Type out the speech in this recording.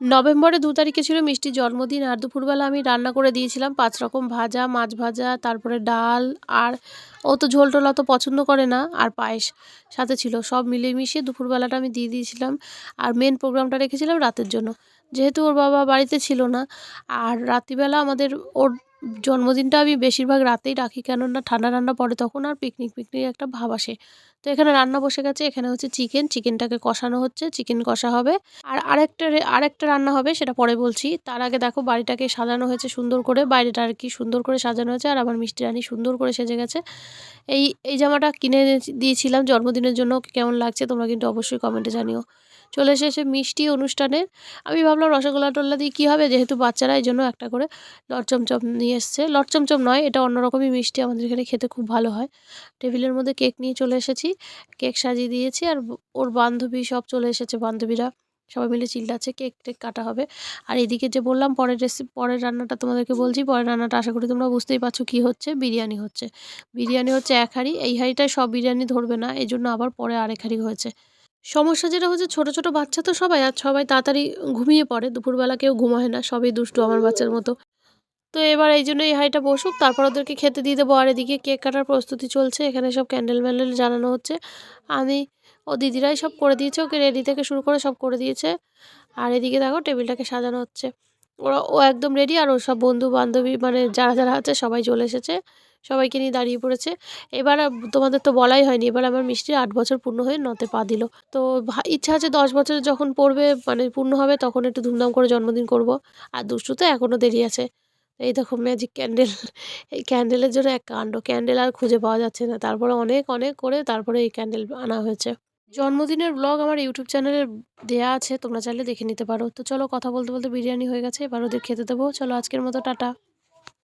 নভেম্বরের ২ তারিখে ছিল মিষ্টির জন্মদিন। আর দুপুরবেলা আমি রান্না করে দিয়েছিলাম ৫ রকম ভাজা, মাছ ভাজা, তারপরে ডাল, আর ও তো ঝোল টোল অত পছন্দ করে না, আর পায়েস সাথে ছিল। সব মিলিয়ে মিশিয়ে দুপুরবেলাটা আমি দিয়ে দিয়েছিলাম। আর মেন প্রোগ্রামটা রেখেছিলাম রাতের জন্য। যেহেতু ওর বাবা বাড়িতে ছিল না, আর রাত্রিবেলা আমাদের ওর জন্মদিনটা আমি বেশিরভাগ রাতেই রাখি, কেননা ঠান্ডা ঠান্ডা পড়ে তখন, আর পিকনিক পিকনিক একটা ভাব আসে। তো এখানে রান্না বসে গেছে। এখানে হচ্ছে চিকেনটাকে কষানো হচ্ছে, চিকেন কষা হবে। আর আরেকটা রান্না হবে, সেটা পরে বলছি। তার আগে দেখো বাড়িটাকে সাজানো হয়েছে সুন্দর করে, বাইরেটা আর কি সুন্দর করে সাজানো হয়েছে। আর আমার মিষ্টি রানী সুন্দর করে সেজে গেছে। এই জামাটা কিনে দিয়েছিলাম জন্মদিনের জন্য। ওকে কেমন লাগছে তোমরা কিন্তু অবশ্যই কমেন্টে জানিও। চলে এসেছে মিষ্টি অনুষ্ঠানে। আমি ভাবলাম রসগোল্লা টোল্লা দিয়ে কী হবে, যেহেতু বাচ্চারা, এই জন্য একটা করে লটচমচম নিয়ে এসছে। লটচমচম নয়, এটা অন্যরকমই মিষ্টি, আমাদের এখানে খেতে খুব ভালো হয়। টেবিলের মধ্যে কেক নিয়ে চলে এসেছি, কেক সাজিয়ে দিয়েছি। আর ওর বান্ধবী সব চলে এসেছে, বান্ধবীরা সবাই মিলে চিল্লাচ্ছে, কেক টেক কাটা হবে। আর এদিকে যে বললাম পরের রান্নাটা তোমাদেরকে বলছি। পরের রান্নাটা আশা করি তোমরা বুঝতেই পারছো কী হচ্ছে। বিরিয়ানি হচ্ছে এক হাঁড়ি। এই হাঁড়িটায় সব বিরিয়ানি ধরবে না, এই জন্য আবার পরে আরেক হাঁড়ি হয়েছে। সমস্যা যেটা হচ্ছে, ছোট ছোট বাচ্চা তো সবাই, আর সবাই তাড়াতাড়ি ঘুমিয়ে পড়ে। দুপুরবেলা কেউ ঘুমায় না, সবই দুষ্টু আমার বাচ্চার মতো। তো এবার এই জন্য এই হাঁড়িটা বসুক, তারপর ওদেরকে খেতে দিয়ে দেবো। আর এদিকে কেক কাটার প্রস্তুতি চলছে, এখানে সব ক্যান্ডেল ম্যান্ডেল জ্বালানো হচ্ছে। আমি ও দিদিরাই সব করে দিয়েছে, ওকে রেডি থেকে শুরু করে সব করে দিয়েছে। আর এদিকে দেখো টেবিলটাকে সাজানো হচ্ছে। ও একদম রেডি, আর ওর সব বন্ধু বান্ধবী মানে যারা যারা আছে সবাই চলে এসেছে, সবাইকে নিয়ে দাঁড়িয়ে পড়েছে। এবার তোমাদের তো বলাই হয়নি, এবার আমার মিষ্টির ৮ বছর পূর্ণ হয়ে নতে পা দিল। তো ইচ্ছা আছে ১০ বছরে যখন পড়বে, মানে পূর্ণ হবে, তখন একটু ধুমধাম করে জন্মদিন করব। আর দুষ্টু তো এখনও দেরি আছে। এই দেখো ম্যাজিক ক্যান্ডেল। এই ক্যান্ডেলের জন্য এক কাণ্ড, ক্যান্ডেল আর খুঁজে পাওয়া যাচ্ছে না। তারপরে অনেক অনেক করে তারপরে এই ক্যান্ডেল আনা হয়েছে। জন্মদিনের ব্লগ আমার ইউটিউব চ্যানেলে দেয়া আছে, তোমরা চাইলে দেখে নিতে পারো। তো চলো, কথা বলতে বলতে বিরিয়ানি হয়ে গেছে, এবার ওদের খেতে দেবো। চলো আজকের মতো টাটা।